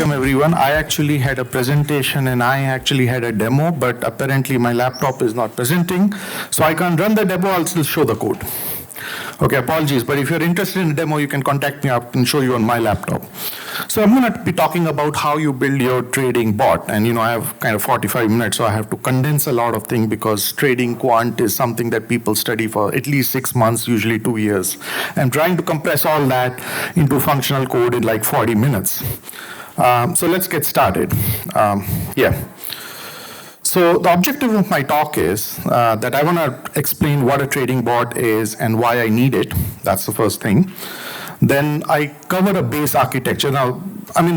welcome everyone. I actually had a presentation and I actually had a demo, but apparently my laptop is not presenting, so I can't run the demo. I'll still show the code. Okay, apologies, but if you're interested in the demo, you can contact me up and show you on my laptop. So I'm going to be talking about how you build your trading bot. And I have kind of 45 minutes, so I have to condense a lot of things because trading quant is something that people study for at least 6 months, usually 2 years. I'm trying to compress all that into functional code in like 40 minutes. So let's get started. So the objective of my talk is that I want to explain what a trading bot is and why I need it. That's the first thing. Then I cover a base architecture. Now,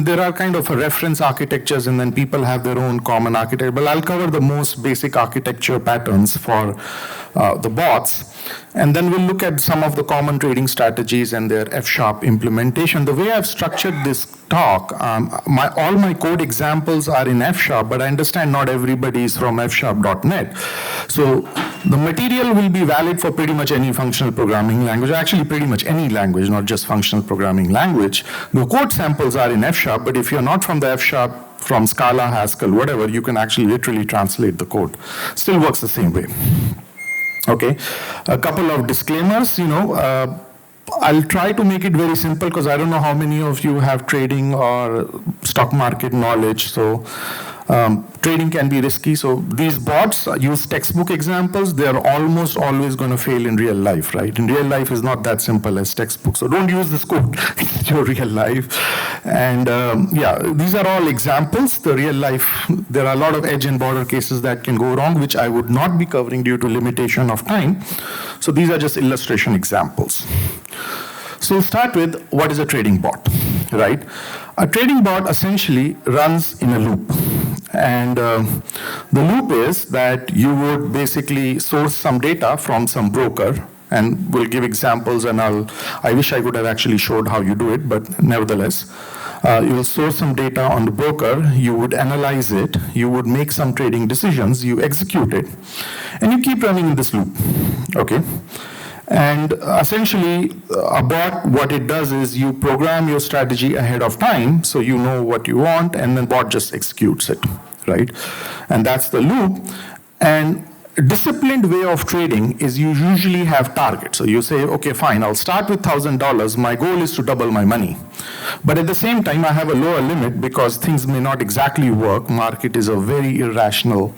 there are kind of reference architectures and then people have their own common architecture, but I'll cover the most basic architecture patterns for the bots. And then we'll look at some of the common trading strategies and their F-sharp implementation. The way I've structured this talk, all my code examples are in F-sharp, but I understand not everybody is from F-sharp.net. So the material will be valid for pretty much any functional programming language, actually pretty much any language, not just functional programming language. The code samples are in F-sharp, but if you're not from the F-sharp, from Scala, Haskell, whatever, you can actually literally translate the code. Still works the same way. Okay, a couple of disclaimers, I'll try to make it very simple because I don't know how many of you have trading or stock market knowledge. So trading can be risky. So these bots use textbook examples. They're almost always going to fail in real life, right? In real life is not that simple as textbook. So don't use this code in your real life. And these are all examples. The real life, there are a lot of edge and border cases that can go wrong, which I would not be covering due to limitation of time. So these are just illustration examples. So we'll start with what is a trading bot, right? A trading bot essentially runs in a loop. And the loop is that you would basically source some data from some broker, and we'll give examples, and I wish I could have actually showed how you do it, but nevertheless, you will source some data on the broker, you would analyze it, you would make some trading decisions, you execute it, and you keep running in this loop, okay? And essentially, a bot, what it does is you program your strategy ahead of time, so you know what you want, and then bot just executes it, right? And that's the loop. And a disciplined way of trading is you usually have targets. So you say, okay, fine, I'll start with $1,000. My goal is to double my money. But at the same time, I have a lower limit because things may not exactly work. Market is a very irrational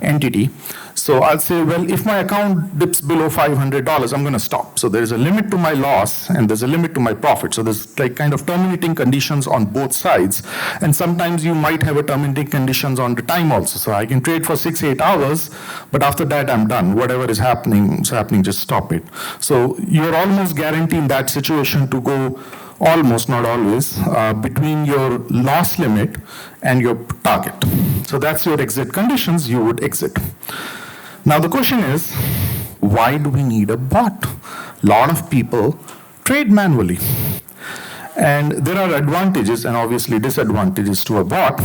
entity. So I'll say, well, if my account dips below $500, I'm going to stop. So there's a limit to my loss and there's a limit to my profit. So there's like kind of terminating conditions on both sides. And sometimes you might have a terminating conditions on the time also. So I can trade for 6-8 hours, but after that I'm done. Whatever is happening, just stop it. So you're almost guaranteeing that situation to go almost, not always, between your loss limit and your target. So that's your exit conditions, you would exit. Now the question is, why do we need a bot? A lot of people trade manually. And there are advantages and obviously disadvantages to a bot.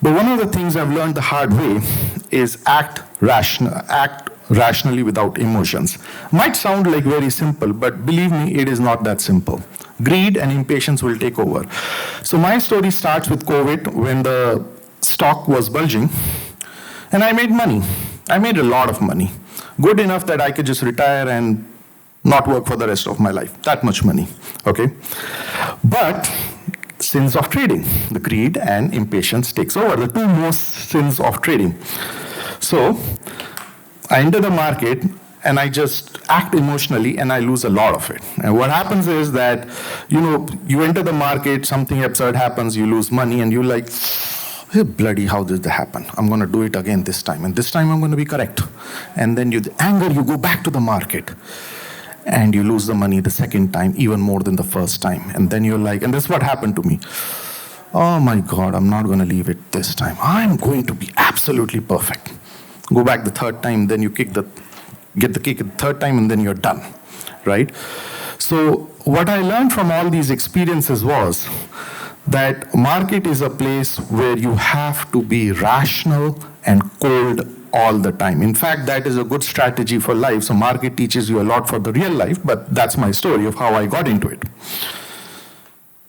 But one of the things I've learned the hard way is act rationally without emotions. Might sound like very simple, but believe me, it is not that simple. Greed and impatience will take over. So my story starts with COVID when the stock was bulging and I made money. I made a lot of money. Good enough that I could just retire and not work for the rest of my life. That much money, okay? But sins of trading, the greed and impatience takes over, the two most sins of trading. So I enter the market and I just act emotionally and I lose a lot of it. And what happens is that, you enter the market, something absurd happens, you lose money and you're like, hey, bloody, how did that happen? I'm going to do it again this time. And this time I'm going to be correct. And then you go back to the market. And you lose the money the second time, even more than the first time. And then you're like, and this is what happened to me. Oh my God, I'm not going to leave it this time. I'm going to be absolutely perfect. Go back the third time, then you get the kick the third time, and then you're done, right? So what I learned from all these experiences was that market is a place where you have to be rational and cold all the time. In fact, that is a good strategy for life. So market teaches you a lot for the real life, but that's my story of how I got into it.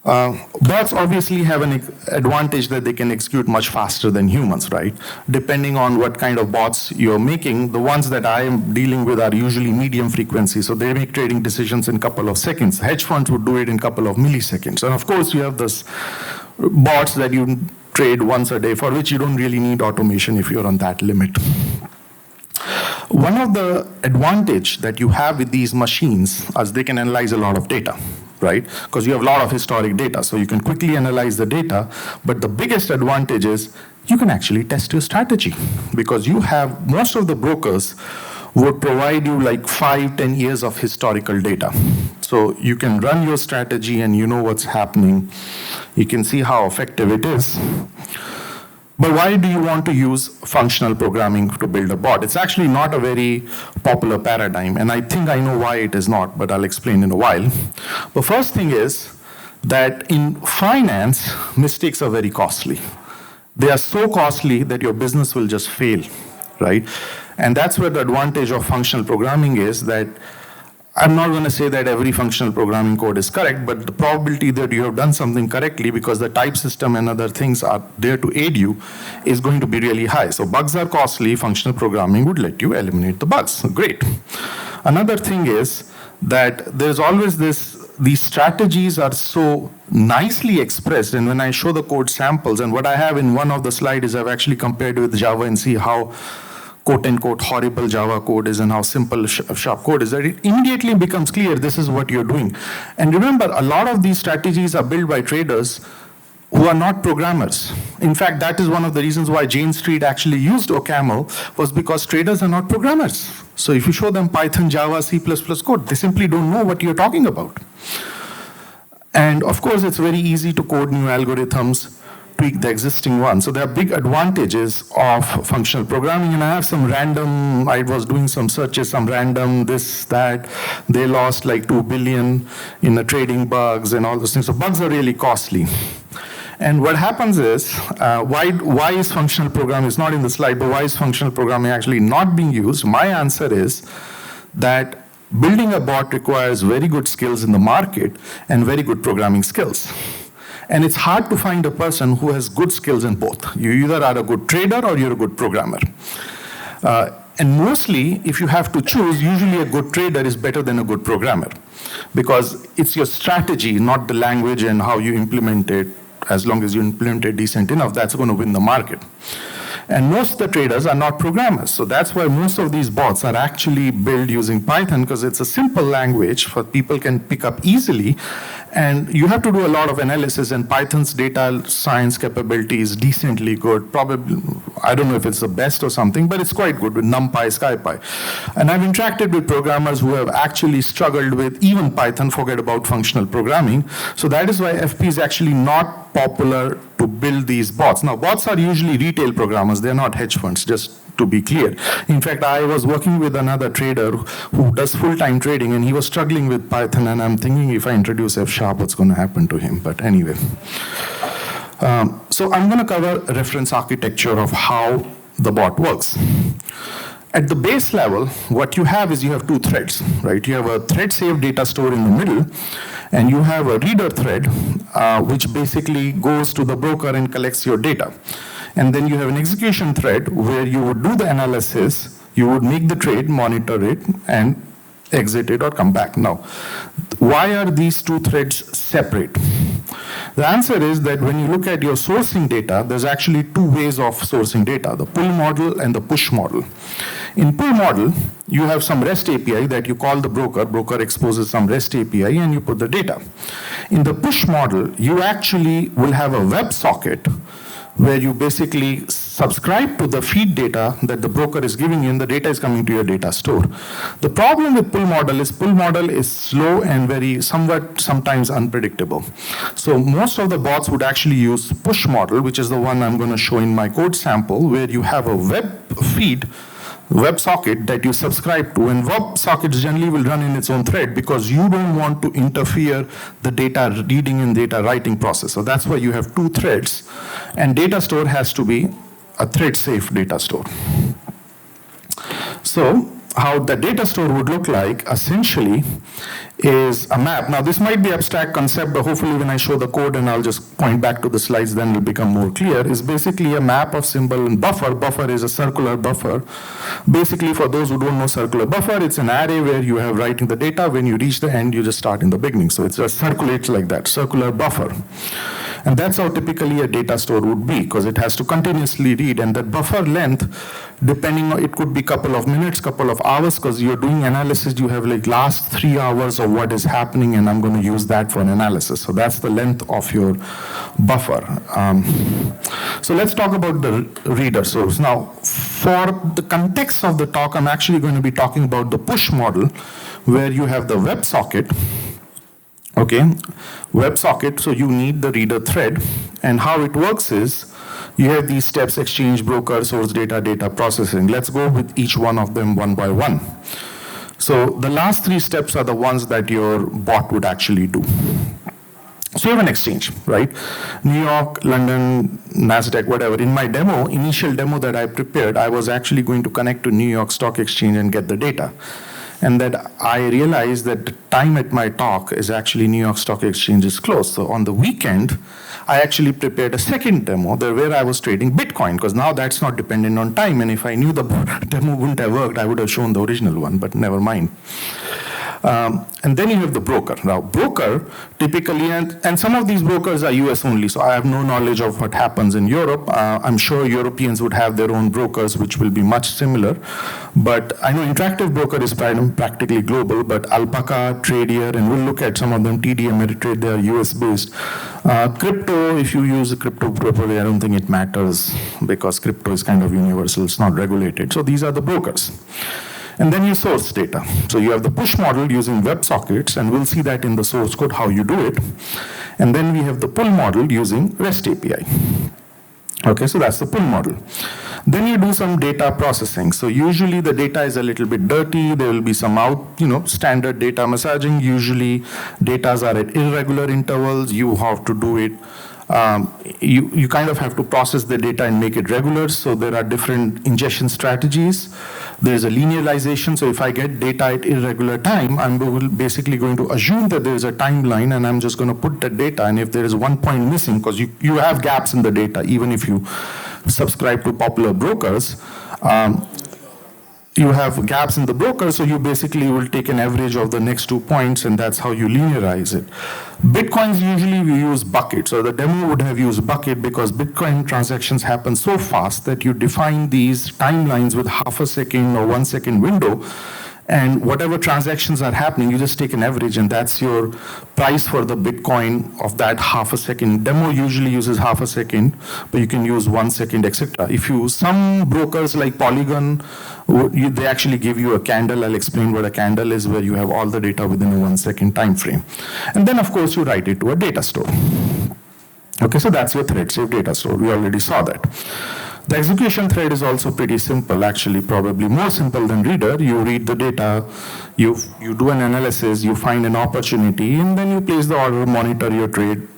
Bots obviously have an advantage that they can execute much faster than humans, right? Depending on what kind of bots you're making, the ones that I am dealing with are usually medium frequency, so they make trading decisions in a couple of seconds. Hedge funds would do it in a couple of milliseconds. And of course, you have this bots that you trade once a day, for which you don't really need automation if you're on that limit. One of the advantage that you have with these machines is they can analyze a lot of data, right? Because you have a lot of historic data, so you can quickly analyze the data. But the biggest advantage is you can actually test your strategy, because you have most of the brokers would provide you like 5-10 years of historical data. So you can run your strategy and you know what's happening. You can see how effective it is. But why do you want to use functional programming to build a bot? It's actually not a very popular paradigm, and I think I know why it is not, but I'll explain in a while. The first thing is that in finance, mistakes are very costly. They are so costly that your business will just fail, right? And that's where the advantage of functional programming is, that I'm not going to say that every functional programming code is correct, but the probability that you have done something correctly, because the type system and other things are there to aid you, is going to be really high. So bugs are costly. Functional programming would let you eliminate the bugs. Great. Another thing is that there's always these strategies are so nicely expressed, and when I show the code samples, and what I have in one of the slides is I've actually compared with Java and see how quote-unquote horrible Java code is and how simple sharp code is, that it immediately becomes clear this is what you're doing. And remember, a lot of these strategies are built by traders who are not programmers. In fact, that is one of the reasons why Jane Street actually used OCaml, was because traders are not programmers. So if you show them Python, Java, C++ code, they simply don't know what you're talking about. And of course, it's very easy to code new algorithms, tweak the existing one. So there are big advantages of functional programming. And I have some random, I was doing some searches, some random this, that. They lost like 2 billion in the trading bugs and all those things. So bugs are really costly. And what happens is, why is functional programming, it's not in the slide, but why is functional programming actually not being used? My answer is that building a bot requires very good skills in the market and very good programming skills. And it's hard to find a person who has good skills in both. You either are a good trader or you're a good programmer. And mostly, if you have to choose, usually a good trader is better than a good programmer, because it's your strategy, not the language and how you implement it. As long as you implement it decent enough, that's going to win the market. And most of the traders are not programmers. So that's why most of these bots are actually built using Python, because it's a simple language for people can pick up easily. And you have to do a lot of analysis, and Python's data science capability is decently good. Probably, I don't know if it's the best or something, but it's quite good with NumPy, SciPy. And I've interacted with programmers who have actually struggled with even Python, forget about functional programming. So that is why FP is actually not popular to build these bots. Now, bots are usually retail programmers. They're not hedge funds, just to be clear. In fact, I was working with another trader who does full-time trading, and he was struggling with Python, and I'm thinking if I introduce F#, what's going to happen to him? But anyway. So I'm going to cover a reference architecture of how the bot works. At the base level, what you have is you have two threads, right? You have a thread-saved data store in the middle, and you have a reader thread, which basically goes to the broker and collects your data. And then you have an execution thread where you would do the analysis, you would make the trade, monitor it, and exit it or come back. Now, why are these two threads separate? The answer is that when you look at your sourcing data, there's actually two ways of sourcing data, the pull model and the push model. In pull model, you have some REST API that you call the broker exposes some REST API, and you put the data. In the push model, you actually will have a web socket where you basically subscribe to the feed data that the broker is giving you, and the data is coming to your data store. The problem with pull model is slow and very sometimes unpredictable. So most of the bots would actually use push model, which is the one I'm going to show in my code sample, where you have a web socket that you subscribe to, and web sockets generally will run in its own thread because you don't want to interfere the data reading and data writing process. So that's why you have two threads, and data store has to be a thread safe data store. So how the data store would look like essentially is a map. Now, this might be abstract concept, but hopefully when I show the code, and I'll just point back to the slides, then it'll become more clear, is basically a map of symbol and buffer. Buffer is a circular buffer. Basically, for those who don't know circular buffer, it's an array where you have writing the data. When you reach the end, you just start in the beginning. So it just circulates like that, circular buffer. And that's how typically a data store would be, because it has to continuously read, and that buffer length, depending on, it could be couple of minutes, couple of hours, because you're doing analysis, you have like last 3 hours of what is happening, and I'm going to use that for an analysis. So that's the length of your buffer. So let's talk about the reader source. Now, for the context of the talk, I'm actually going to be talking about the push model, where you have the WebSocket. Okay, WebSocket, so you need the reader thread, and how it works is you have these steps: exchange, broker, source data, data processing. Let's go with each one of them one by one. So the last 3 steps are the ones that your bot would actually do. So you have an exchange, right? New York, London, NASDAQ, whatever. In my demo, initial demo that I prepared, I was actually going to connect to New York Stock Exchange and get the data. And that I realized that the time at my talk is actually New York Stock Exchange is closed. So on the weekend, I actually prepared a second demo there where I was trading Bitcoin, because now that's not dependent on time. And if I knew the demo wouldn't have worked, I would have shown the original one, but never mind. And then you have the broker. Now, broker typically, and some of these brokers are US only, so I have no knowledge of what happens in Europe. I'm sure Europeans would have their own brokers, which will be much similar. But I know Interactive Broker is practically global, but Alpaca, Tradier, and we'll look at some of them, TD, Ameritrade, they are US based. Crypto, if you use a crypto properly, I don't think it matters because crypto is kind of universal, it's not regulated. So these are the brokers. And then you source data. So you have the push model using WebSockets, and we'll see that in the source code how you do it. And then we have the pull model using REST API. Okay, so that's the pull model. Then you do some data processing. So usually the data is a little bit dirty. There will be some standard data massaging. Usually data are at irregular intervals. You have to do it. You kind of have to process the data and make it regular. So there are different ingestion strategies. There's a linearization. So if I get data at irregular time, I'm basically going to assume that there's a timeline, and I'm just going to put the data. And if there is one point missing, because you have gaps in the data, even if you subscribe to popular brokers, you have gaps in the broker, so you basically will take an average of the next 2 points, and that's how you linearize it. Bitcoins, usually we use bucket. So the demo would have used bucket because Bitcoin transactions happen so fast that you define these timelines with half a second or 1 second window. And whatever transactions are happening, you just take an average, and that's your price for the Bitcoin of that half a second. Demo usually uses half a second, but you can use 1 second, etc. Some brokers like Polygon, they actually give you a candle. I'll explain what a candle is, where you have all the data within a 1 second time frame. And then, of course, you write it to a data store. Okay, so that's your thread safe data store. We already saw that. The execution thread is also pretty simple, actually, probably more simple than reader. You read the data, you do an analysis, you find an opportunity, and then you place the order, monitor your trade,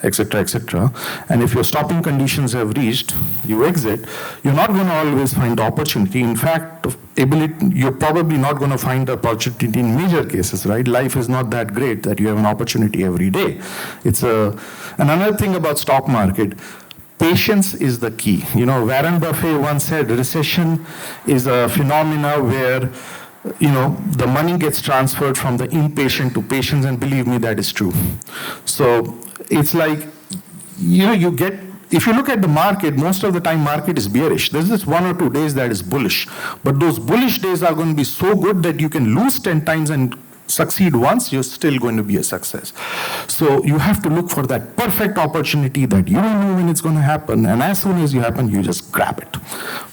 etc., etc. And if your stopping conditions have reached, you exit. You're not going to always find opportunity. In fact, you're probably not going to find opportunity in major cases, right? Life is not that great that you have an opportunity every day. Another thing about stock market, patience is the key. Warren Buffett once said, recession is a phenomena where, the money gets transferred from the impatient to patience, and believe me, that is true. So it's like, if you look at the market, most of the time market is bearish. There's this 1 or 2 days that is bullish. But those bullish days are going to be so good that you can lose 10 times and succeed once, you're still going to be a success. So you have to look for that perfect opportunity that you don't know when it's going to happen, and as soon as you happen, you just grab it.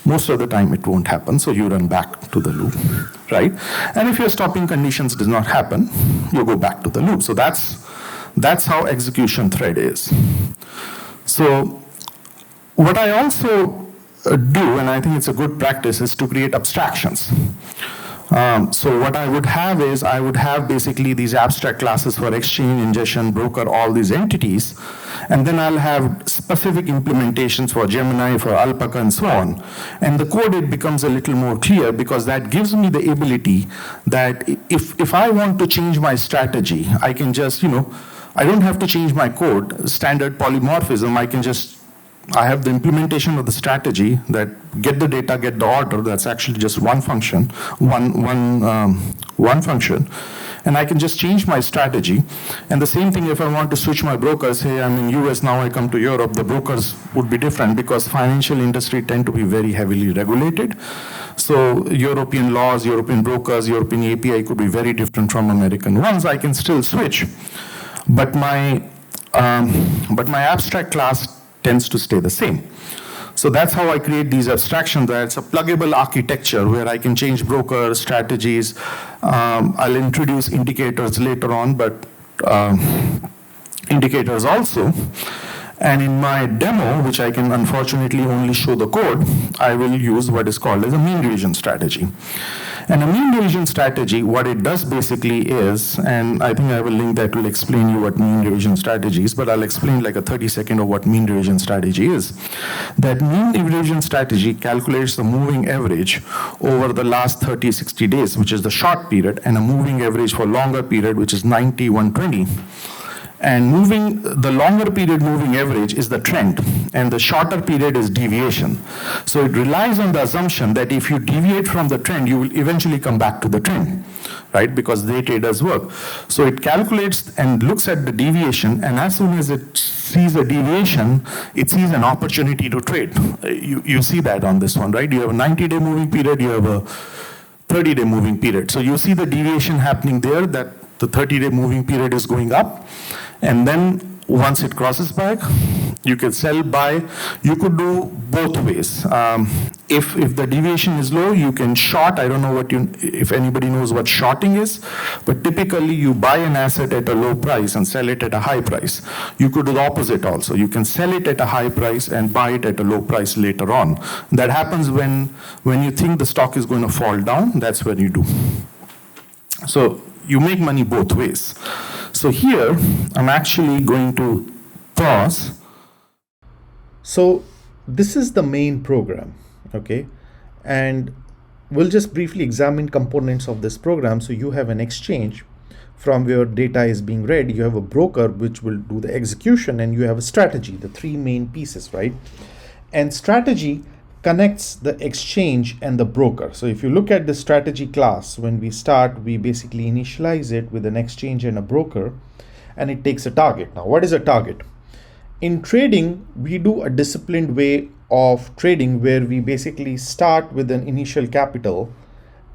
Most of the time it won't happen, so you run back to the loop, right? And if your stopping conditions does not happen, you go back to the loop. So that's how execution thread is. So what I also do, and I think it's a good practice, is to create abstractions. So what I would have is I would have basically these abstract classes for exchange, ingestion, broker, all these entities, and then I'll have specific implementations for Gemini, for Alpaca, and so on. And the code, it becomes a little more clear because that gives me the ability that if I want to change my strategy, I can just, I don't have to change my code, standard polymorphism, I have the implementation of the strategy that get the data, get the order. That's actually just one function, one function. And I can just change my strategy. And the same thing if I want to switch my brokers, hey, I'm in US, now I come to Europe, the brokers would be different because financial industry tend to be very heavily regulated. So European laws, European brokers, European API could be very different from American ones. I can still switch. But my abstract class tends to stay the same. So that's how I create these abstractions. That's a pluggable architecture where I can change broker strategies. I'll introduce indicators later on, but indicators also. And in my demo, which I can unfortunately only show the code, I will use what is called as a mean revision strategy. And a mean revision strategy, what it does basically is, and I think I have a link that will explain you what mean revision strategy is, but I'll explain like a 30-second of what mean revision strategy is. That mean revision strategy calculates the moving average over the last 30, 60 days, which is the short period, and a moving average for longer period, which is 90, 120. And the longer period moving average is the trend, and the shorter period is deviation. So it relies on the assumption that if you deviate from the trend, you will eventually come back to the trend, right? Because day traders work. So it calculates and looks at the deviation, and as soon as it sees a deviation, it sees an opportunity to trade. You see that on this one, right? You have a 90-day moving period, you have a 30-day moving period. So you see the deviation happening there, that the 30-day moving period is going up. And then once it crosses back, you can sell, buy. You could do both ways. If the deviation is low, you can short. I don't know if anybody knows what shorting is, but typically you buy an asset at a low price and sell it at a high price. You could do the opposite also. You can sell it at a high price and buy it at a low price later on. That happens when you think the stock is going to fall down. That's when you do. So you make money both ways. So here, I'm actually going to pause. So this is the main program, okay? And we'll just briefly examine components of this program. So you have an exchange from where data is being read. You have a broker which will do the execution, and you have a strategy, the three main pieces, right? And strategy connects the exchange and the broker. So if you look at the strategy class, when we start, we basically initialize it with an exchange and a broker, and it takes a target. Now, what is a target? In trading, we do a disciplined way of trading where we basically start with an initial capital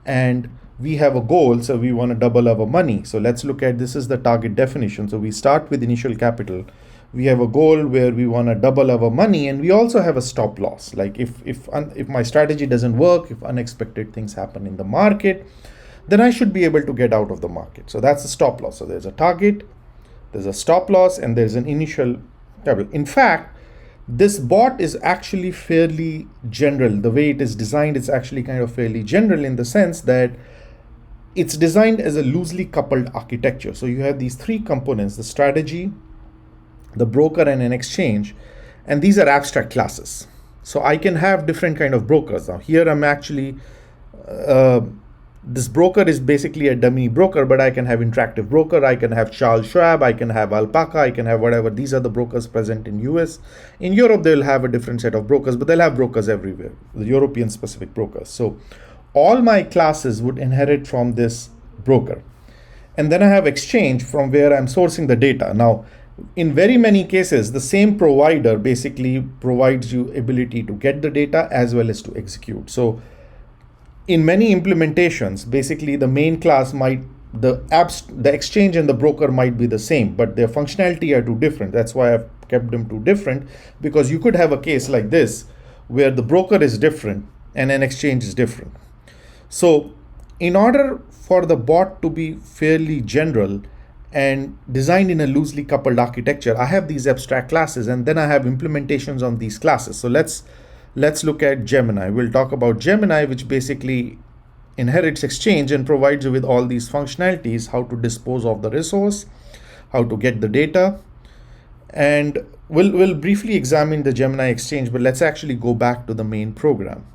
and we have a goal. So we want to double our money. So let's look at, this is the target definition. So we start with initial capital. We have a goal where we want to double our money, and we also have a stop loss. Like if my strategy doesn't work, if unexpected things happen in the market, then I should be able to get out of the market. So that's the stop loss. So there's a target, there's a stop loss, and there's an initial capital. In fact, this bot is actually fairly general. The way it is designed, it's actually kind of fairly general in the sense that it's designed as a loosely coupled architecture. So you have these three components: the strategy, the broker, and an exchange, and these are abstract classes. So I can have different kind of brokers. Now here I'm actually this broker is basically a dummy broker, but I can have interactive broker, I can have Charles Schwab, I can have Alpaca, I can have whatever. These are the brokers present in US. In Europe, they'll have a different set of brokers, but they'll have brokers everywhere, the European specific brokers. So all my classes would inherit from this broker. And then I have exchange, from where I'm sourcing the data. Now, in very many cases, the same provider basically provides you ability to get the data as well as to execute. So in many implementations, basically the main class the exchange and the broker might be the same, but their functionality are too different. That's why I've kept them too different, because you could have a case like this where the broker is different and an exchange is different. So in order for the bot to be fairly general and designed in a loosely coupled architecture, I have these abstract classes, and then I have implementations on these classes. So let's look at Gemini. We'll talk about Gemini, which basically inherits exchange and provides you with all these functionalities: how to dispose of the resource, how to get the data. And we'll briefly examine the Gemini exchange, but let's actually go back to the main program.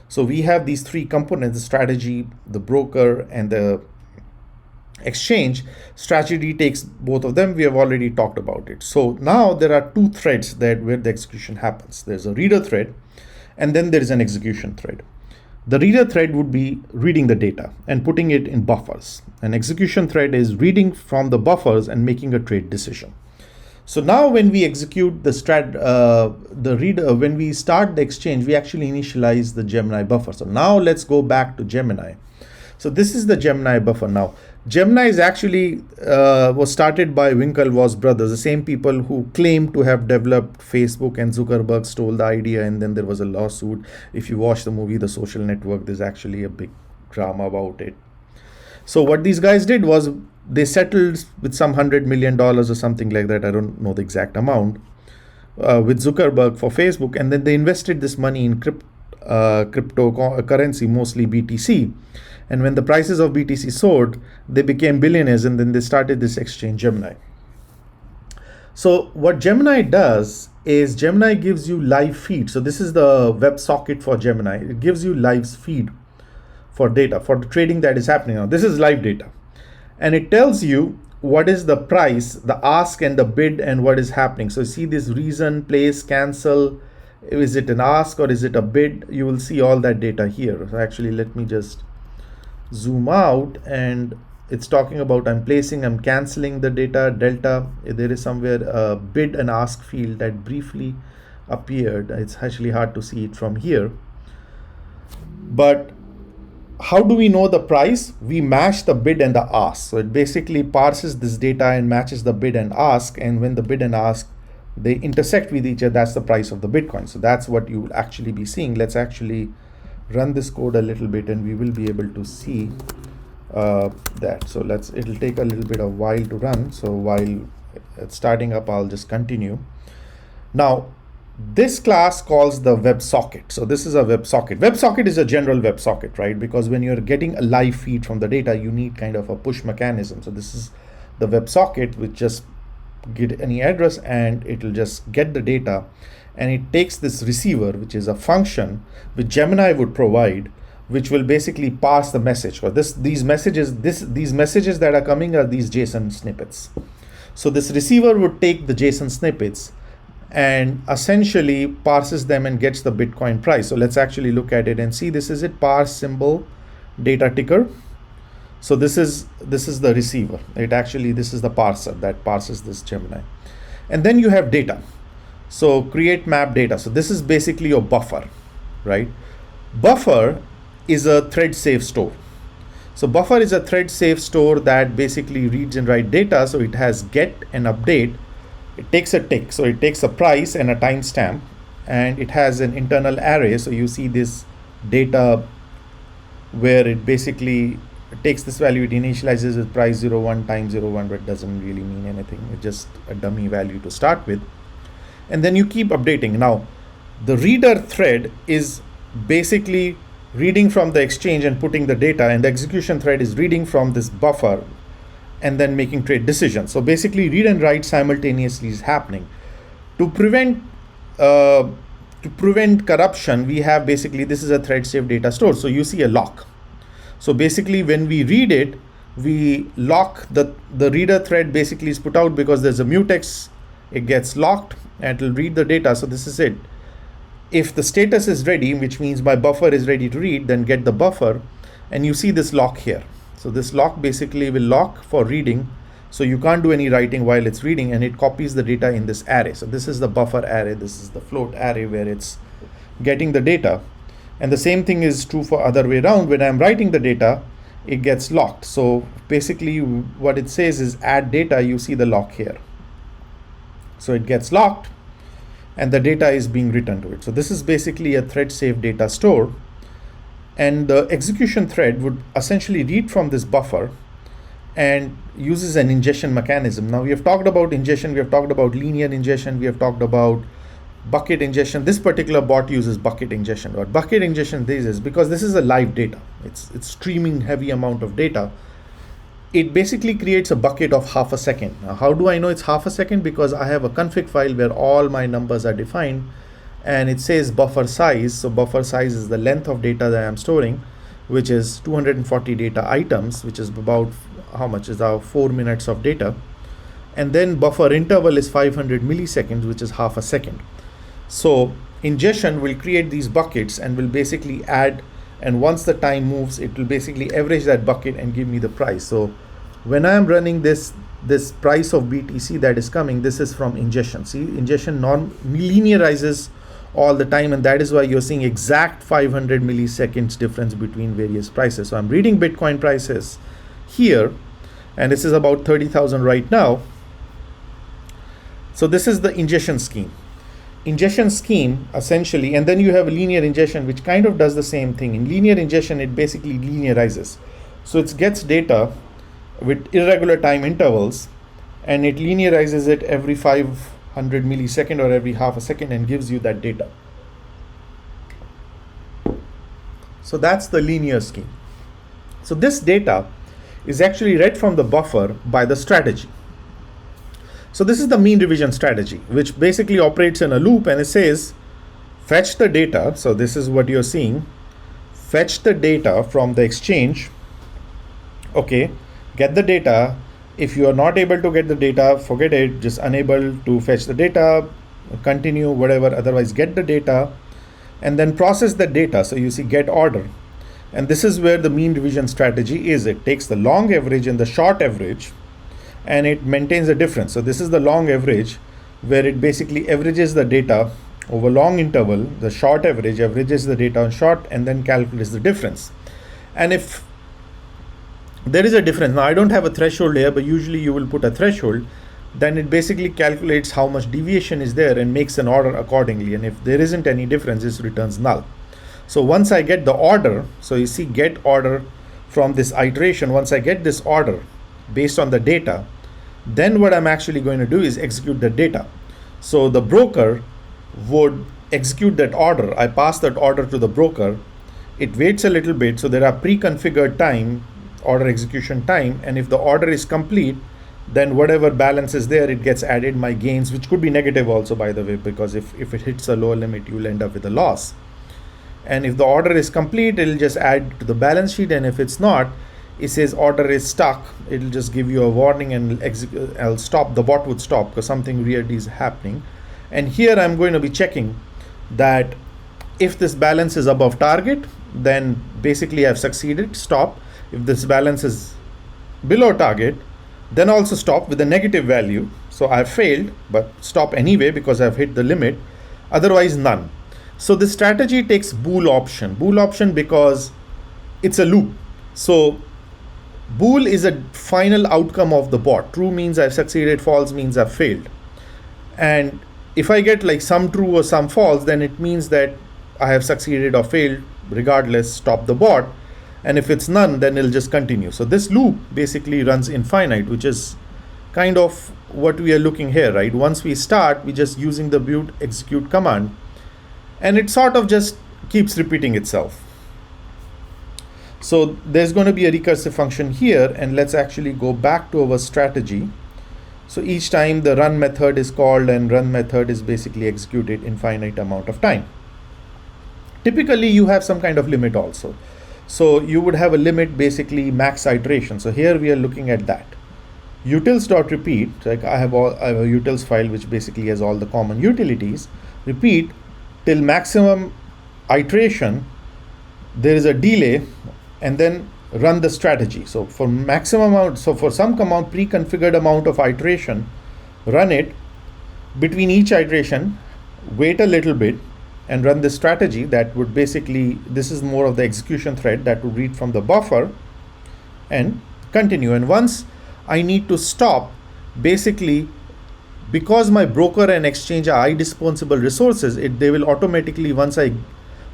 So we have these three components: the strategy, the broker, and the exchange. Strategy takes both of them. We have already talked about it. So now there are two threads that where the execution happens. There's a reader thread, and then there is an execution thread. The reader thread would be reading the data and putting it in buffers. An execution thread is reading from the buffers and making a trade decision. So now when we execute the reader, when we start the exchange, we actually initialize the Gemini buffer. So now let's go back to Gemini. So this is the Gemini buffer now. Gemini is actually was started by Winklevoss brothers, the same people who claim to have developed Facebook, and Zuckerberg stole the idea, and then there was a lawsuit. If you watch the movie The Social Network, there's actually a big drama about it. So what these guys did was they settled with some $100 million or something like that. I don't know the exact amount with Zuckerberg for Facebook, and then they invested this money in cryptocurrency, mostly BTC. And when the prices of BTC soared, they became billionaires, and then they started this exchange, Gemini. So what Gemini does is Gemini gives you live feed. So this is the WebSocket for Gemini. It gives you live feed for data, for the trading that is happening now. This is live data. And it tells you what is the price, the ask and the bid, and what is happening. So see this reason, place, cancel. Is it an ask or is it a bid? You will see all that data here. So actually, let me just zoom out, and it's talking about I'm placing, I'm canceling the data, delta. There is somewhere a bid and ask field that briefly appeared. It's actually hard to see it from here. But how do we know the price? We match the bid and the ask. So it basically parses this data and matches the bid and ask. And when the bid and ask, they intersect with each other, that's the price of the Bitcoin. So that's what you will actually be seeing. Let's actually run this code a little bit, and we will be able to see that. So it'll take a little bit of while to run. So while it's starting up, I'll just continue. Now, this class calls the WebSocket. So this is a WebSocket. WebSocket is a general WebSocket, right? Because when you're getting a live feed from the data, you need kind of a push mechanism. So this is the WebSocket, which just get any address and it'll just get the data, and it takes this receiver, which is a function which Gemini would provide, which will basically parse the message. Or these messages that are coming are these JSON snippets. So this receiver would take the JSON snippets and essentially parses them and gets the Bitcoin price. So let's actually look at it and see. This is it, parse symbol data ticker. So this is the receiver. This is the parser that parses this Gemini. And then you have data. So create map data. So this is basically your buffer, right? Buffer is a thread safe store. So buffer is a thread safe store that basically reads and writes data. So it has get and update. It takes a tick. So it takes a price and a timestamp, and it has an internal array. So you see this data where it basically takes this value, it initializes with price 01 times 01, but it doesn't really mean anything. It's just a dummy value to start with. And then you keep updating. Now, the reader thread is basically reading from the exchange and putting the data, and the execution thread is reading from this buffer and then making trade decisions. So basically read and write simultaneously is happening. To prevent corruption, we have basically, this is a thread safe data store. So you see a lock. So basically when we read it, we lock the reader thread basically is put out because there's a mutex, it gets locked and it'll read the data. So this is it. If the status is ready, which means my buffer is ready to read, then get the buffer, and you see this lock here. So this lock basically will lock for reading. So you can't do any writing while it's reading, and it copies the data in this array. So this is the buffer array. This is the float array where it's getting the data. And the same thing is true for other way around. When I'm writing the data, it gets locked. So basically what it says is add data. You see the lock here. So it gets locked and the data is being written to it. So this is basically a thread safe data store. And the execution thread would essentially read from this buffer and uses an ingestion mechanism. Now we have talked about ingestion, we have talked about linear ingestion, we have talked about bucket ingestion. This particular bot uses bucket ingestion. What bucket ingestion is because this is a live data. It's streaming heavy amount of data. It basically creates a bucket of half a second. Now, how do I know it's half a second? Because I have a config file where all my numbers are defined, and it says buffer size. So buffer size is the length of data that I'm storing, which is 240 data items, which is about how much is our 4 minutes of data. And then buffer interval is 500 milliseconds, which is half a second. So ingestion will create these buckets and will basically add, and once the time moves, it will basically average that bucket and give me the price. So when I am running this price of BTC that is coming, this is from ingestion. See, ingestion linearizes all the time, and that is why you're seeing exact 500 milliseconds difference between various prices. So I'm reading Bitcoin prices here, and this is about 30,000 right now. So this is the ingestion scheme. Ingestion scheme essentially, and then you have linear ingestion, which kind of does the same thing. In linear ingestion, it basically linearizes. So it gets data with irregular time intervals, and it linearizes it every 500 millisecond or every half a second and gives you that data. So that's the linear scheme. So this data is actually read from the buffer by the strategy. So this is the mean revision strategy, which basically operates in a loop, and it says fetch the data. So this is what you're seeing. Fetch the data from the exchange. Okay, get the data. If you are not able to get the data, forget it, just unable to fetch the data, continue, whatever, otherwise get the data, and then process the data. So you see get order. And this is where the mean revision strategy is. It takes the long average and the short average, and it maintains a difference. So this is the long average, where it basically averages the data over long interval. The short average averages the data on short and then calculates the difference. And if there is a difference, now I don't have a threshold here, but usually you will put a threshold, then it basically calculates how much deviation is there and makes an order accordingly. And if there isn't any difference, this returns null. So once I get the order, so you see get order from this iteration, once I get this order based on the data, then what I'm actually going to do is execute the data. So the broker would execute that order. I pass that order to the broker. It waits a little bit. So there are pre-configured time, order execution time. And if the order is complete, then whatever balance is there, it gets added, my gains, which could be negative also, by the way, because if it hits a lower limit, you will end up with a loss. And if the order is complete, it'll just add to the balance sheet. And if it's not, it says order is stuck, it'll just give you a warning and I'll stop, the bot would stop because something weird is happening. And here I'm going to be checking that if this balance is above target, then basically I've succeeded, stop. If this balance is below target, then also stop with a negative value. So I've failed, but stop anyway because I've hit the limit, otherwise none. So this strategy takes bool option because it's a loop. So bool is a final outcome of the bot. True means I've succeeded, false means I've failed. And if I get like some true or some false, then it means that I have succeeded or failed. Regardless, stop the bot. And if it's none, then it'll just continue. So this loop basically runs infinite, which is kind of what we are looking here, right? Once we start, we just using the boot execute command, and it sort of just keeps repeating itself. So there's going to be a recursive function here, and let's actually go back to our strategy. So each time the run method is called, and run method is basically executed infinite amount of time. Typically you have some kind of limit also. So you would have a limit, basically max iteration. So here we are looking at that. Utils.repeat, like I have a utils file which basically has all the common utilities. Repeat till maximum iteration, there is a delay, and then run the strategy. So for maximum amount, so for some amount, pre-configured amount of iteration, run it. Between each iteration, wait a little bit and run the strategy. That would basically, this is more of the execution thread that would read from the buffer and continue. And once I need to stop, basically, because my broker and exchange are indispensable resources, they will automatically, once the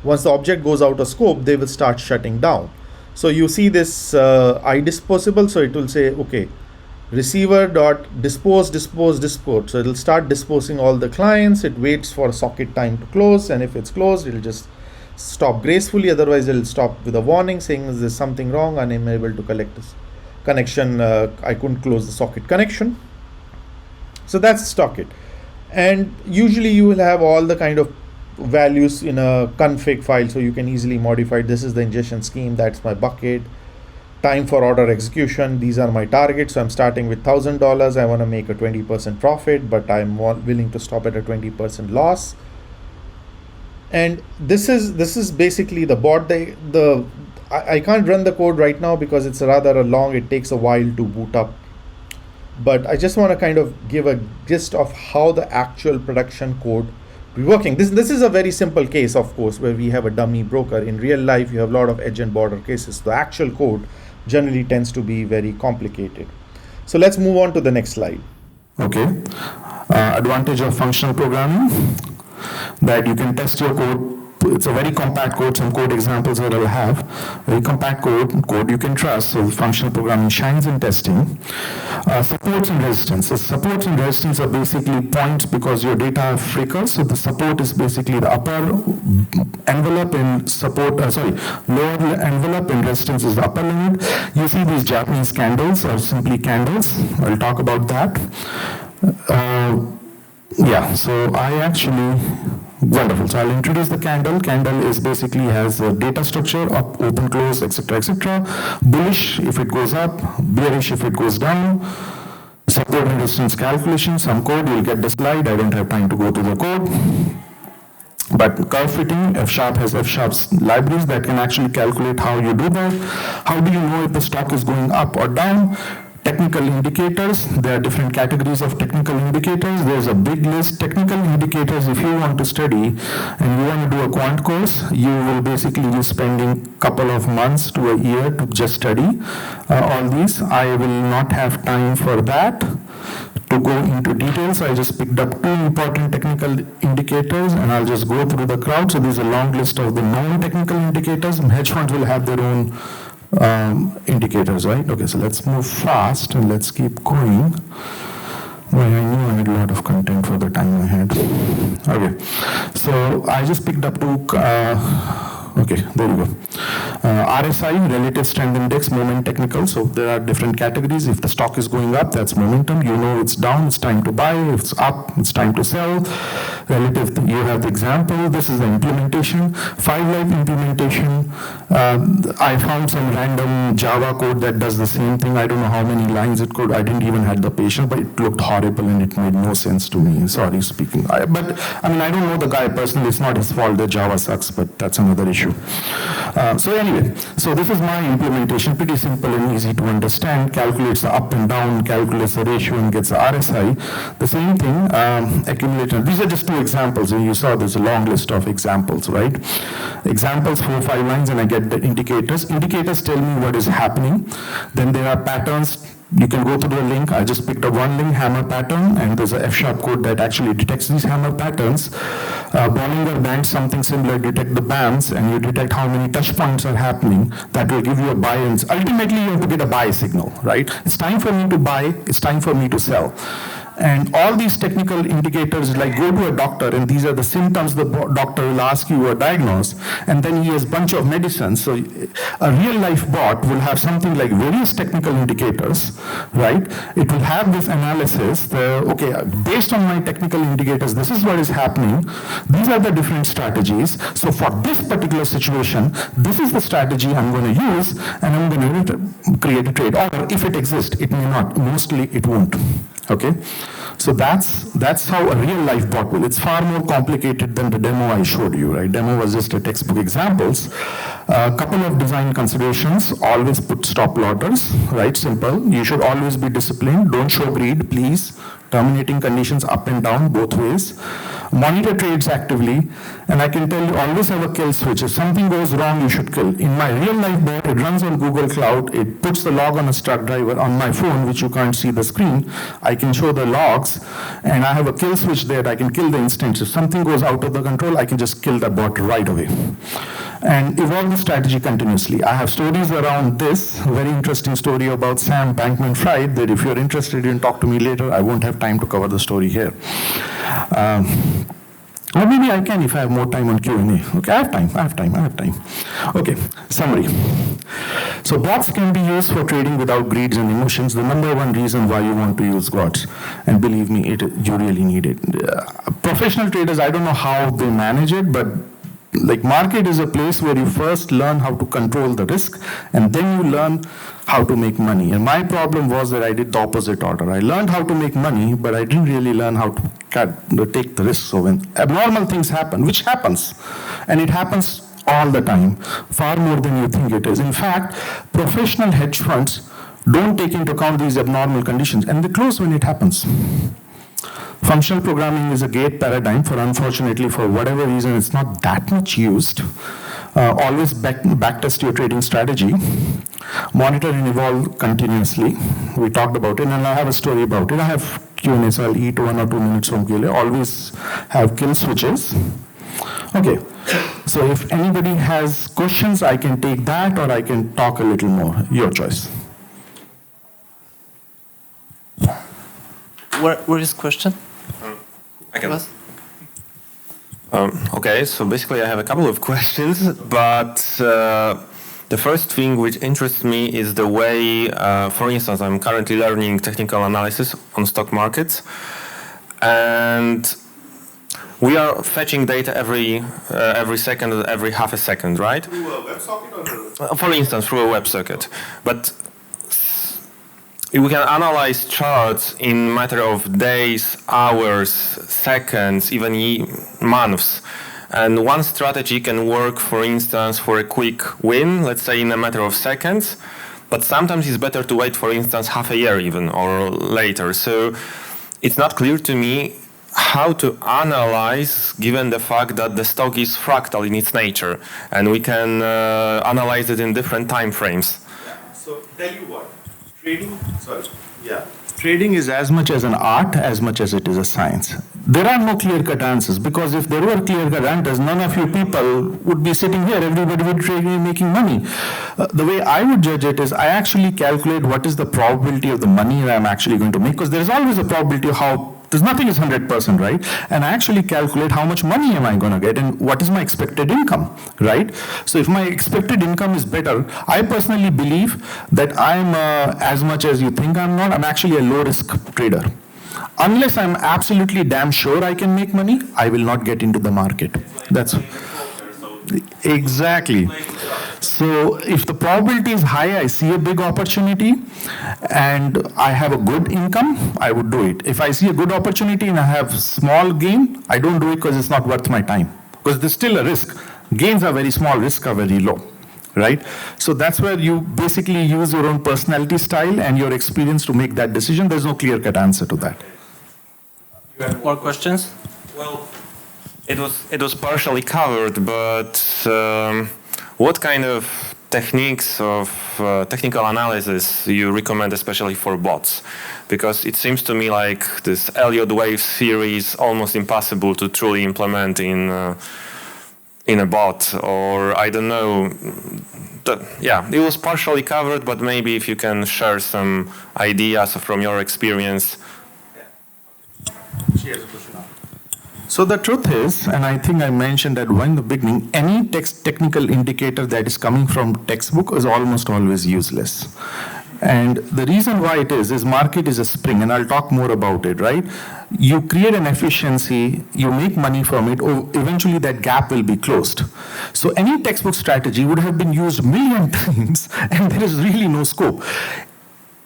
object goes out of scope, they will start shutting down. So you see this indispensable, so it will say, okay, receiver dot dispose. So it'll start disposing all the clients. It waits for socket time to close, and if it's closed, it'll just stop gracefully. Otherwise, it'll stop with a warning saying there's something wrong, unable to collect this connection. I couldn't close the socket connection. So that's socket. And usually you will have all the kind of values in a config file, so you can easily modify. This is the ingestion scheme, that's my bucket, time for order execution, these are my targets. So I'm starting with $1,000. I want to make a 20% profit, but I'm willing to stop at a 20% loss. And this is basically the bot. I can't run the code right now because it's rather long. It takes a while to boot up, but I just want to kind of give a gist of how the actual production code be working. This is a very simple case, of course, where we have a dummy broker. In real life, you have a lot of edge and border cases. The actual code generally tends to be very complicated. So let's move on to the next slide. Okay. Advantage of functional programming, that you can test your code. It's a very compact code. Some code examples that I'll have. Very compact code you can trust. So functional programming shines in testing. Supports and resistance. So supports and resistance are basically points because your data have flickers. So the support is basically the upper envelope in support. Lower envelope in resistance is the upper limit. You see these Japanese candles or simply candles. I'll talk about that. So I actually, wonderful. So I'll introduce the candle. Candle is basically has a data structure, up, open, close, etc., etc. Bullish if it goes up, bearish if it goes down. Support and resistance calculation, some code, you'll get the slide. I don't have time to go to the code. But curve fitting, F-sharp has F-sharp's libraries that can actually calculate how you do that. How do you know if the stock is going up or down? Technical indicators, there are different categories of technical indicators. There's a big list. Technical indicators, if you want to study and you want to do a quant course, you will basically be spending a couple of months to a year to just study all these. I will not have time for that to go into details. I just picked up two important technical indicators and I'll just go through the crowd. So there's a long list of the known technical indicators. Hedge funds will have their own indicators, right? Okay, so let's move fast and let's keep going. Well, I knew I had a lot of content for the time I had. Okay, so I just picked up two. Okay, there you go. RSI, Relative Strength Index, Moment Technical. So there are different categories. If the stock is going up, that's momentum. You know it's down, it's time to buy. If it's up, it's time to sell. Relative, you have the example. This is the implementation. 5-life implementation. I found some random Java code that does the same thing. I don't know how many lines it could. I didn't even have the patience, but it looked horrible and it made no sense to me. Sorry speaking. I don't know the guy personally. It's not his fault that Java sucks, but that's another issue. So anyway, so this is my implementation, pretty simple and easy to understand. Calculates the up and down, calculates the ratio and gets the RSI. The same thing, accumulator. These are just two examples. And you saw there's a long list of examples, right? Examples, 4 or 5 lines, and I get the indicators. Indicators tell me what is happening. Then there are patterns. You can go to the link. I just picked up one link, hammer pattern, and there's a F-sharp code that actually detects these hammer patterns. Bollinger Bands, something similar, detect the bands, and you detect how many touch points are happening. That will give you a buy, and ultimately you have to get a buy signal, right? It's time for me to buy, it's time for me to sell. And all these technical indicators, like go to a doctor and these are the symptoms the doctor will ask you or diagnose, and then he has a bunch of medicines. So a real life bot will have something like various technical indicators, right? It will have this analysis, okay, based on my technical indicators, this is what is happening. These are the different strategies. So for this particular situation, this is the strategy I'm going to use, and I'm going to create a trade. Or if it exists, it may not. Mostly it won't. Okay, so that's how a real life bot will. It's far more complicated than the demo I showed you, right? Demo was just a textbook examples. A couple of design considerations: always put stop loaders, right? Simple. You should always be disciplined. Don't show greed, please. Terminating conditions up and down both ways. Monitor trades actively, and I can tell you always have a kill switch. If something goes wrong, you should kill. In my real life bot, it runs on Google Cloud. It puts the log on a start driver on my phone, which you can't see the screen. I can show the logs, and I have a kill switch there. I can kill the instance. If something goes out of the control, I can just kill the bot right away. and evolve the strategy continuously. I have stories around this, very interesting story about Sam Bankman-Fried, that if you're interested, you can talk to me later. I won't have time to cover the story here. Or maybe I can if I have more time on Q&A. Okay, I have time. Okay, summary. So bots can be used for trading without greeds and emotions. The number one reason why you want to use bots, and believe me, you really need it. Professional traders, I don't know how they manage it, but like market is a place where you first learn how to control the risk, and then you learn how to make money. And my problem was that I did the opposite order. I learned how to make money, but I didn't really learn how to take the risk. So when abnormal things happen, which happens, and it happens all the time, far more than you think it is. In fact, professional hedge funds don't take into account these abnormal conditions, and they close when it happens. Functional programming is a gate paradigm for, unfortunately, for whatever reason, it's not that much used. Always backtest your trading strategy. Monitor and evolve continuously. We talked about it, and I have a story about it. I have Q&A, so I'll eat 1 or 2 minutes from Q&A. Always have kill switches. Okay, so if anybody has questions, I can take that, or I can talk a little more. Your choice. Where is question? I can. Okay, so basically I have a couple of questions, but the first thing which interests me is the way, for instance, I'm currently learning technical analysis on stock markets, and we are fetching data every second, every half a second, right? Through a WebSocket or? For instance, through a WebSocket. But we can analyze charts in matter of days, hours, seconds, even months. And one strategy can work, for instance, for a quick win, let's say in a matter of seconds. But sometimes it's better to wait, for instance, half a year even, or later. So it's not clear to me how to analyze, given the fact that the stock is fractal in its nature, and we can analyze it in different time frames. Yeah. So tell you what. Trading is as much as an art as much as it is a science. There are no clear-cut answers, because if there were clear-cut answers, none of you people would be sitting here. Everybody would be making money. The way I would judge it is I actually calculate what is the probability of the money that I'm actually going to make, because there's always a probability of how. There's nothing is 100%, right? And I actually calculate how much money am I going to get and what is my expected income, right? So if my expected income is better, I personally believe that I'm as much as you think I'm not. I'm actually a low-risk trader. Unless I'm absolutely damn sure I can make money, I will not get into the market. That's exactly. So if the probability is high, I see a big opportunity, and I have a good income, I would do it. If I see a good opportunity and I have small gain, I don't do it because it's not worth my time. Because there's still a risk. Gains are very small, risks are very low, right? So that's where you basically use your own personality style and your experience to make that decision. There's no clear-cut answer to that. You have more questions? Well, it was partially covered, but what kind of techniques of technical analysis you recommend, especially for bots? Because it seems to me like this Elliott wave theory is almost impossible to truly implement in a bot, or I don't know. Yeah, it was partially covered, but maybe if you can share some ideas from your experience. So the truth is, and I think I mentioned that in the beginning, any technical indicator that is coming from textbook is almost always useless. And the reason why it is market is a spring, and I'll talk more about it, right? You create an efficiency, you make money from it, or eventually that gap will be closed. So any textbook strategy would have been used a million times, and there is really no scope.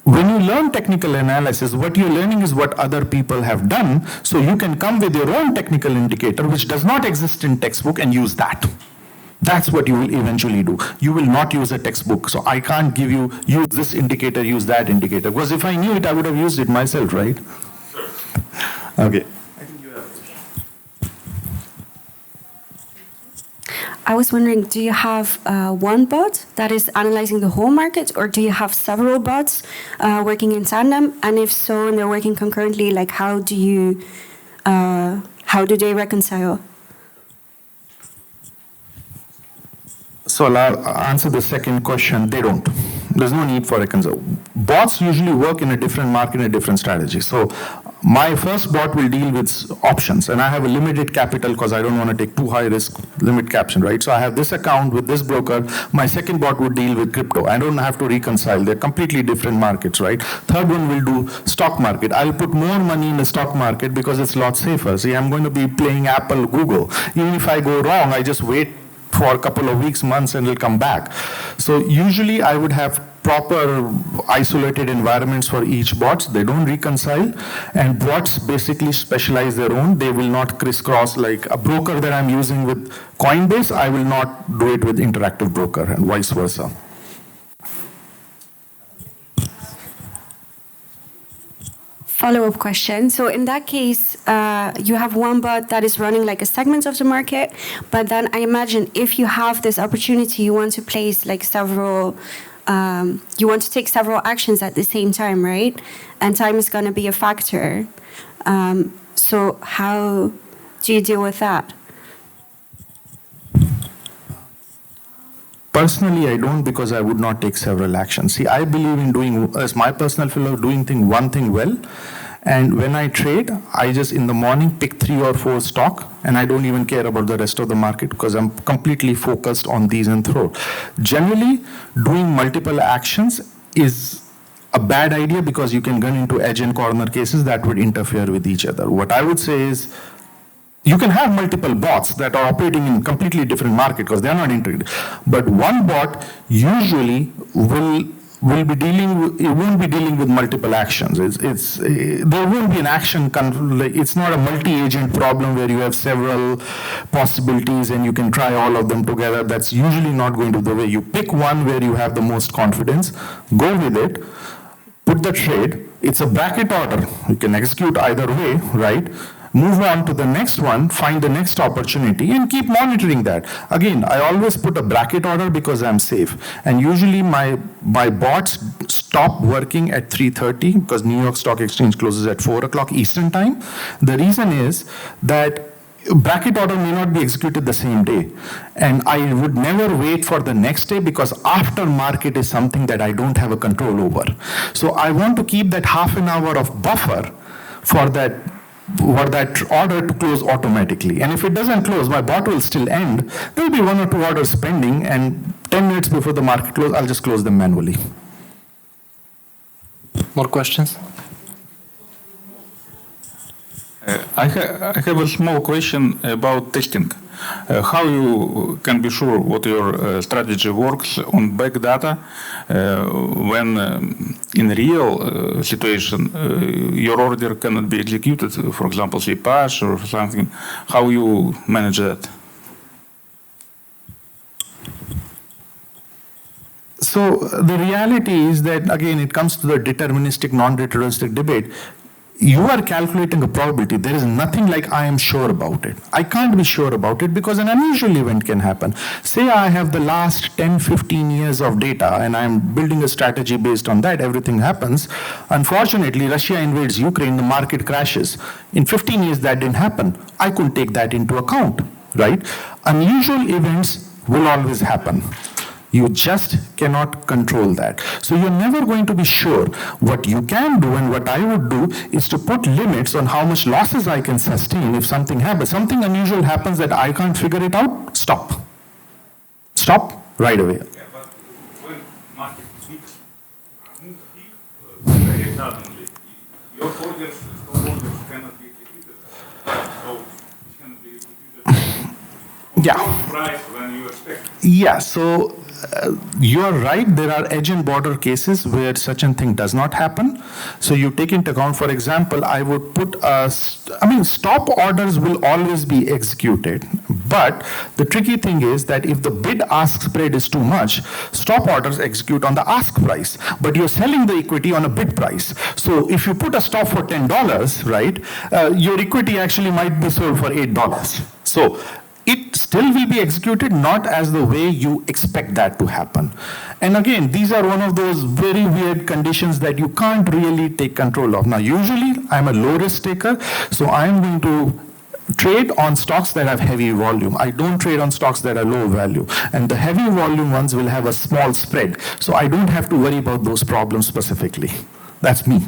When you learn technical analysis, what you're learning is what other people have done, so you can come with your own technical indicator, which does not exist in textbook, and use that. That's what you will eventually do. You will not use a textbook. So I can't give you, use this indicator, use that indicator. Because if I knew it, I would have used it myself, right? Sure. Okay. I was wondering, do you have one bot that is analyzing the whole market, or do you have several bots working in tandem? And if so, and they're working concurrently, like how do they reconcile? So I'll answer the second question. They don't. There's no need for reconcile. Bots usually work in a different market, in a different strategy. So my first bot will deal with options, and I have a limited capital because I don't want to take too high risk, limit caption, right? So I have this account with this broker. My second bot would deal with crypto. I don't have to reconcile. They're completely different markets, right? Third one will do stock market. I'll put more money in the stock market because it's a lot safer. See, I'm going to be playing Apple, Google. Even if I go wrong, I just wait for a couple of weeks, months, and it'll come back. So usually I would have proper isolated environments for each bots. They don't reconcile, and bots basically specialize their own. They will not crisscross. Like a broker that I'm using with Coinbase, I will not do it with Interactive Broker, and vice versa. Follow-up question. So in that case, you have one bot that is running like a segment of the market, but then I imagine if you have this opportunity, you want to place like several, you want to take several actions at the same time, right? And time is going to be a factor. So how do you deal with that? Personally, I don't, because I would not take several actions. See, I believe in doing, as my personal philosophy, doing one thing well. And when I trade, I just in the morning pick 3 or 4 stock, and I don't even care about the rest of the market because I'm completely focused on these and throw. Generally, doing multiple actions is a bad idea because you can run into edge and corner cases that would interfere with each other. What I would say is, you can have multiple bots that are operating in completely different market because they are not integrated. But one bot usually will be dealing with, it won't be dealing with multiple actions. There won't be an action, it's not a multi-agent problem where you have several possibilities and you can try all of them together. That's usually not going to be the way. You pick one where you have the most confidence, go with it, put the trade. It's a bracket order. You can execute either way, right? Move on to the next one, find the next opportunity, and keep monitoring that. Again, I always put a bracket order because I'm safe. And usually my bots stop working at 3:30 because New York Stock Exchange closes at 4 o'clock Eastern time. The reason is that bracket order may not be executed the same day. And I would never wait for the next day because after market is something that I don't have a control over. So I want to keep that half an hour of buffer for that order to close automatically. And if it doesn't close, my bot will still end. There will be 1 or 2 orders pending, and 10 minutes before the market close, I'll just close them manually. More questions? I have a small question about testing. How you can be sure what your strategy works on back data when in real situation your order cannot be executed, for example, say push or something. How you manage that? So the reality is that, again, it comes to the deterministic, non-deterministic debate. You are calculating a probability. There is nothing like I am sure about it. I can't be sure about it because an unusual event can happen. Say I have the last 10, 15 years of data and I'm building a strategy based on that. Everything happens. Unfortunately, Russia invades Ukraine, the market crashes. In 15 years, that didn't happen. I couldn't take that into account, right? Unusual events will always happen. You just cannot control that. So you're never going to be sure. What you can do, and what I would do, is to put limits on how much losses I can sustain if something happens. Something unusual happens that I can't figure it out, stop. Stop right away. Yeah, but when market peaks, very suddenly, your orders cannot be executed. So it cannot be executed. Yeah. Price when you expect. Yeah, so you are right. There are edge and border cases where such a thing does not happen. So you take into account, for example, I would put stop orders will always be executed. But the tricky thing is that if the bid-ask spread is too much, stop orders execute on the ask price. But you're selling the equity on a bid price. So if you put a stop for $10, right, your equity actually might be sold for $8. So it still will be executed not as the way you expect that to happen. And again, these are one of those very weird conditions that you can't really take control of. Now, usually I'm a low risk taker, so I'm going to trade on stocks that have heavy volume. I don't trade on stocks that are low value. And the heavy volume ones will have a small spread. So I don't have to worry about those problems specifically. That's me.